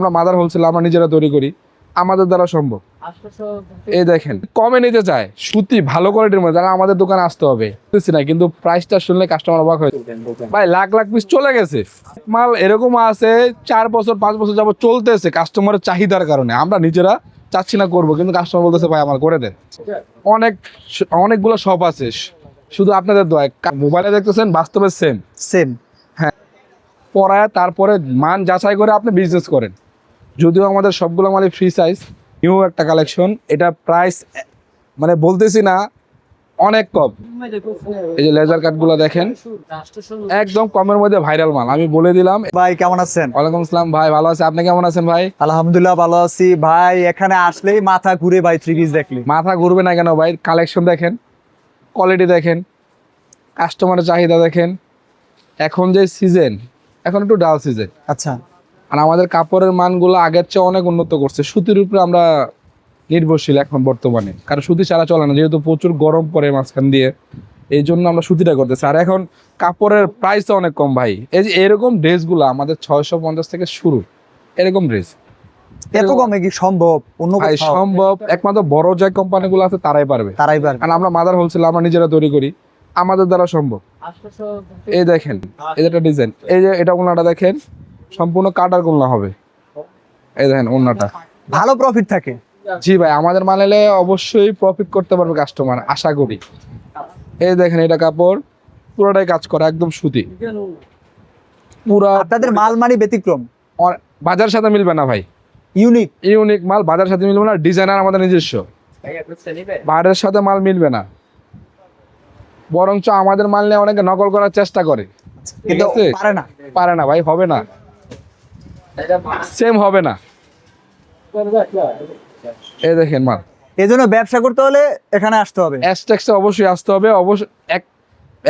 আমরা mother wholesale আমরা নিজেরা তৈরি করি, আমাদের দ্বারা সম্ভব। এই দেখেন কমে নিতে চায় সুতি ভালো কোয়ালিটির মধ্যে, তারা আমাদের দোকানে আসতে হবে বুঝছি না, কিন্তু প্রাইসটা শুনলে কাস্টমার অবাক হয়ে ভাই লাখ লাখ পিস চলে গেছে মাল। এরকম আছে 4 বছর 5 বছর যাবত চলতেছে কাস্টমারের চাহিদার কারণে, আমরা নিজেরা চাচ্ছি না করবো, কিন্তু কাস্টমার বলতেছে ভাই আমার করে দেন। অনেকগুলো শপ আছে, শুধু আপনাদের দোয়া। মোবাইলে দেখতেছেন বাস্তবে সেম সেম। হ্যাঁ, পড়ায় তারপরে মান যাচাই করে আপনি বিজনেস করেন। যদিও আমাদের সবগুলো মানে ফ্রি সাইজ, নিউ একটা কালেকশন, এটা প্রাইস মানে বলতেছি না অনেক কম। এই যে লেজার কাটগুলো দেখেন একদম কমের মধ্যে ভাইরাল মাল, আমি বলে দিলাম। ভাই কেমন আছেন? ওয়ালাইকুম আসসালাম ভাই, ভালো আছে, আপনি কেমন আছেন ভাই? আলহামদুলিল্লাহ ভালো আছি ভাই। এখানে আসলেই মাথা ঘুরে ভাই, থ্রি পিস দেখলি মাথা ঘুরবে না কেন ভাই? কালেকশন দেখেন, কোয়ালিটি দেখেন, কাস্টমারের চাহিদা দেখেন। এখন যে সিজন, এখন একটু ডাল সিজন। আচ্ছা। আর আমাদের কাপড়ের মানগুলো আগের চেয়ে অনেক উন্নত করছে। সুতির উপরে আমরা নির্ভরশীল এখন বর্তমানে, কারণ সুতি ছাড়া চলে না, যেহেতু প্রচুর গরম পড়ে মাঝখান দিয়ে, এই জন্য আমরা সুতিটা করতেছি। আর এখন কাপড়ের প্রাইসও অনেক কম ভাই। এই যে এরকম ড্রেসগুলো আমাদের 650 থেকে শুরু, এরকম ড্রেস। এত কমে কি সম্ভব? অন্য ভাই কোথাও? সম্ভব, একমাত্র বড় যে কোম্পানিগুলো আছে তারাই পারবে। আর আমরা মাদার হোলসেল আমরা নিজেরা তৈরি করি, আমাদের দ্বারা সম্ভব। এই দেখেন এই যে একটা ডিজাইন, এই যে এটা ওনাটা দেখেন সম্পূর্ণ কাটার কোনা হবে। এই দেখেন ওনাটা ভালো প্রফিট থাকে। জি ভাই, আমাদের মানেলে অবশ্যই প্রফিট করতে পারবে কাস্টমার, আশা করি। এই দেখেন এটা কাপড় পুরোটাই কাজ করা, একদম সুতি পুরা। আপনাদের মাল মানি ব্যতিক্রম, বাজারের সাথে মিলবে না ভাই, ইউনিক। ইউনিক মাল বাজারের সাথে মিলবে না, ডিজাইনার আমাদের নিজস্ব, বাইরের সাথে মাল মিলবে না। বরঞ্চ আমাদের মাল নিয়ে অনেকে নকল করার চেষ্টা করে, কিন্তু পারে না ভাই, হবে না, সেম হবে না। এই দেখেন মাল, এই জন্য ব্যবসা করতে হলে এখানে আসতে হবে। অ্যাস্টেক্সে অবশ্যই আসতে হবে।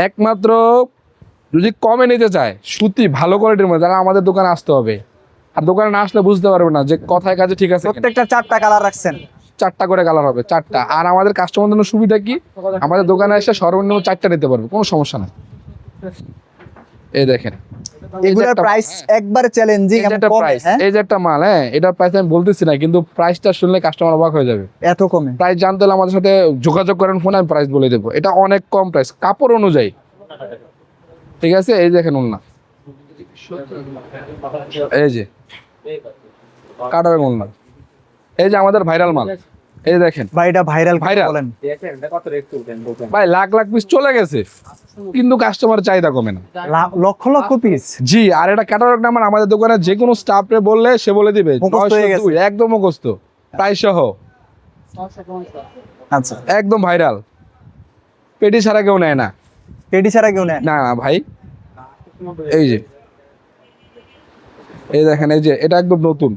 একমাত্র যদি কমে নিতে চায় সুতি ভালো কোয়ালিটির মধ্যে, তারা আমাদের দোকানে আসতে হবে। আর দোকানে না আসলে বুঝতে পারবে না যে কথায় কাজে ঠিক আছে। প্রত্যেকটা 4টা কালার রাখছেন? 4টা করে কালার হবে, 4টা। আর আমাদের কাস্টমারদের জন্য সুবিধা কি, আমাদের দোকানে এসে সর্বনিম্ন 4টা নিতে পারবে, কোনো সমস্যা নেই। এই দেখেন এগুলোর প্রাইস একবারে চ্যালেঞ্জিং। এই যে একটা মাল, হ্যাঁ এটার প্রাইস আমি বলতেছি না, কিন্তু প্রাইসটা শুনলে কাস্টমার অবাক হয়ে যাবে। এত কমে প্রাইস জানতে হলে আমাদের সাথে যোগাযোগ করেন ফোনে, আমি প্রাইস বলে দেবো। এটা অনেক কম প্রাইস কাপড় অনুযায়ী, ঠিক আছে। এই দেখেন ওন্না, এই যে কাটার ওন্না, এই যে আমাদের ভাইরাল মাল, এই দেখেন ভাই এটা ভাইরাল বলেন ভাই, লাখ লাখ পিস চলে গেছে, কিন্তু কাস্টমার চাহিদা কমে না। লক্ষ লক্ষ পিস। জি, আর এটা ক্যাটালগ নাম্বার আমাদের দোকানে যে কোনো স্টাফরে বললে সে বলে দিবে, একদম মুখস্থ, প্রাইস সহ। আচ্ছা, একদম ভাইরাল, পেটি ছাড়া কেউ নেয় না। পেটি ছাড়া কেউ নেয় না ভাই। এই যে এই দেখেন, এই যে এটা একদম নতুন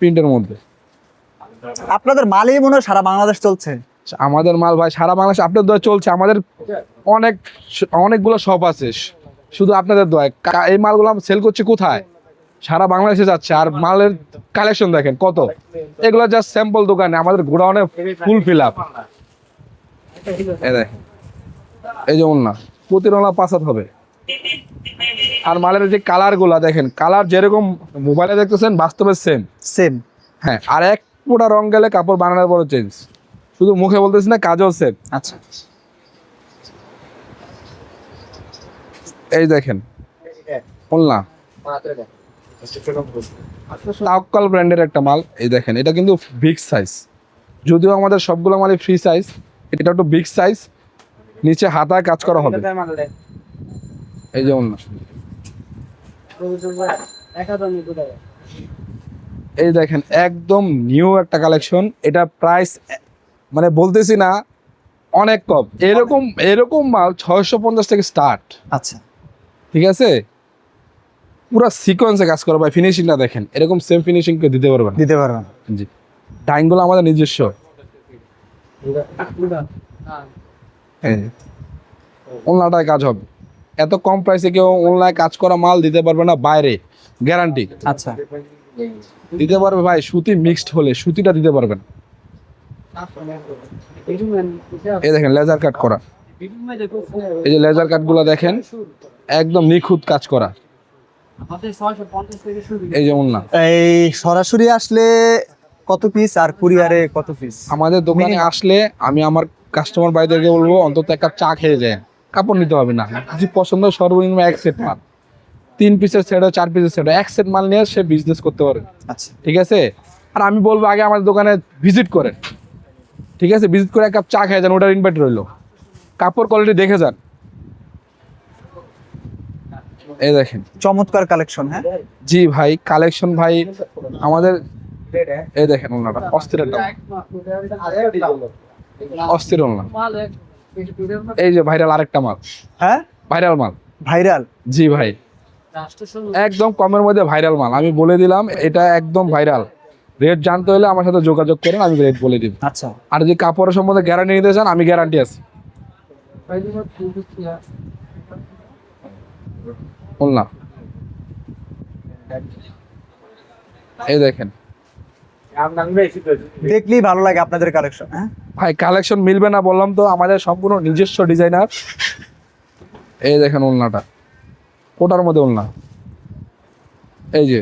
প্রিন্টের মধ্যে। আপনাদের মালই মনে হয় সারা বাংলাদেশ চলছে। আমাদের মাল ভাই সারা বাংলাদেশ আপনাদের দোয়া চলছে। আমাদের অনেকগুলো শপ আছে, শুধু আপনাদের দোয়া। এই মালগুলো আমরা সেল করছি কোথায়, সারা বাংলাদেশে যাচ্ছে। আর মালের কালেকশন দেখেন কত, এগুলো জাস্ট স্যাম্পল দোকানে, আমাদের গোডাউনে ফুল ফিল আপ। এই যেমন না প্রতিরোলা 5 হাত হবে। আর মালের যে কালার গুলা দেখেন, কালার যেরকম মোবাইলে দেখতেছেন বাস্তবে সেম। হ্যাঁ, আর এক পুরা রং গেলে কাপড় বানানোর পরে চেঞ্জ, শুধু মুখে বলতেছি না, কাজও সেম। আচ্ছা, এই দেখেন বললাম তাওয়াক্কাল ব্র্যান্ডের একটা মাল। এই দেখেন এটা কিন্তু বিগ সাইজ, যদিও আমাদের সবগুলো মালই ফ্রি সাইজ, এটা একটু বিগ সাইজ, নিচে হাতায় কাজ করা হবে। এই যেমন এই দেখেন একদম নিউ একটা কালেকশন, এটা প্রাইস মানে বলতেছি না অনেক কম। এরকম মাল 650 থেকে স্টার্ট। আচ্ছা, ঠিক আছে, পুরো সিকোয়েন্সে কাজ করা ভাই। ফিনিশিংটা দেখেন, এরকম সেম ফিনিশিং কে দিতে পারবেন। জি, ডাইংগুলো আমাদের নিজস্ব। অনলাইনে কাজ হবে, এত কম প্রাইসে কেউ অনলাইনে কাজ করা মাল দিতে পারবে না বাইরে, গ্যারান্টি। আচ্ছা, দিতে পারবে ভাই, সুতি মিক্সড হলে সুতিটা দিতে পারবেন। এই দেখেন লেজার কাট করা, এই যে লেজার কাট গুলো দেখেন একদম নিখুঁত কাজ করা। এই যেমন না, এই সরাসরি আসলে কত পিস আর কুরিয়ারে কত পিস? আমাদের দোকানে আসলে আমি আমার কাস্টমার ভাইদেরকে বলবো অন্তত এক কাপ চা খেয়ে যায়, কাপড় নিতে হবে না। যদি পছন্দ সর্বনিম্ন এক সেট মাল, 3 পিসের সেট, 4 পিসের সেট, এক সেট মাল নিয়ে সে বিজনেস করতে পারে। আচ্ছা, ঠিক আছে, আর আমি বলবো আগে আমাদের দোকানে ভিজিট করেন। ঠিক আছে, ভিজিট করে এক কাপ চা খেয়ে যান, ওটার ইনভাইট রইলো। কাপড় কোয়ালিটি দেখে যান। এই দেখেন, চমৎকার কালেকশন। হ্যাঁ, জি ভাই, কালেকশন ভাই আমাদের। এই দেখেন ওনাটা অস্থির একটা অস্থির ওনা। এই যে ভাইরাল আরেকটা মাল, হ্যাঁ, ভাইরাল মাল। ভাইরাল। জি ভাই, একদম কমের মধ্যে ভাইরাল মাল, আমি বলে দিলাম এটা একদম ভাইরাল। রেট জানতে হলে আমার সাথে যোগাযোগ করেন, আমি রেট বলে দিব। আচ্ছা, আর যদি কাপড়ের সম্বন্ধে গ্যারান্টি নিতে চান, আমি গ্যারান্টি আছি। বললাম, এই দেখেন দেখলেই ভালো লাগে আপনাদের কালেকশন। হ্যাঁ, ভাই, কালেকশন মিলবে না বললাম তো, আমাদের সম্পূর্ণ নিজস্ব ডিজাইনার। এই দেখেন ওলনাটা, কোটার মধ্যে ওলনা। এই যে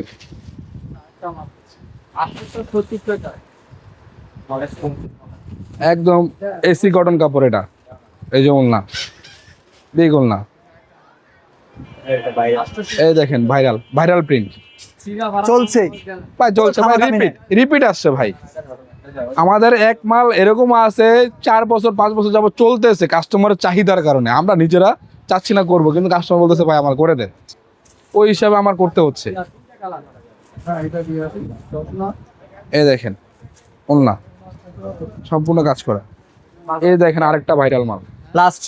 একদম এসি কটন কাপড় এটা। এই যে ওলনা, দেখ ওলনা। এই দেখেন ভাইরাল ভাইরাল প্রিন্ট চলছে। ভাই, চলছে ভাই, রিপিট রিপিট আসছে ভাই। আমাদের এক মাল এরকম আছে 4 বছর 5 বছর যাবত চলতেছে, কাস্টমারের চাহিদার কারণে। আমরা নিজেরা চাচ্ছি না করবো, কিন্তু কাস্টমার বলতেছে ভাই আমার করে দেন, ওই হিসাবে আমার করতে হচ্ছে। এই দেখেন ওলনা, সম্পূর্ণ কাজ করা। এই দেখেন আরেকটা ভাইরাল মাল, লাস্ট।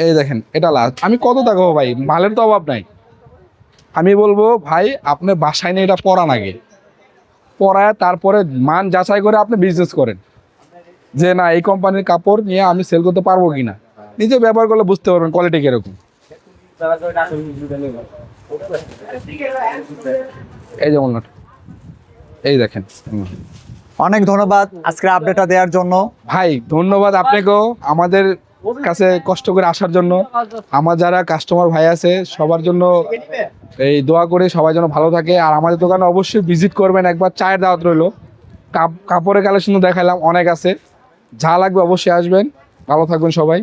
এই দেখেন এটা লাস্ট। আমি কত দেখাবো ভাই, মালের তো অভাব নাই। আমি বলবো ভাই, আপনি বাসায় নিয়ে এটা পরান, আগে পরায় তারপরে মান যাচাই করে আপনি বিজনেস করেন, যে না এই কোম্পানির কাপড় নিয়ে আমি সেল করতে পারবো কিনা। নিজে ব্যবহার করলে বুঝতে পারবেন কোয়ালিটি কিরকম। এই যেমন, এই দেখেন। অনেক ধন্যবাদ আজকের আপডেটটা দেওয়ার জন্য। ভাই ধন্যবাদ আপনাকেও আমাদের কাছে কষ্ট করে আসার জন্য। আমার যারা কাস্টমার ভাই আছে সবার জন্য এই দোয়া করে সবাই যেন ভালো থাকে। আর আমাদের দোকানে অবশ্যই ভিজিট করবেন, একবার চায়ের দাওয়াত রইলো। কাপড়ের কালেকশন দেখালাম, অনেক আছে, যা লাগবে অবশ্যই আসবেন। ভালো থাকবেন সবাই।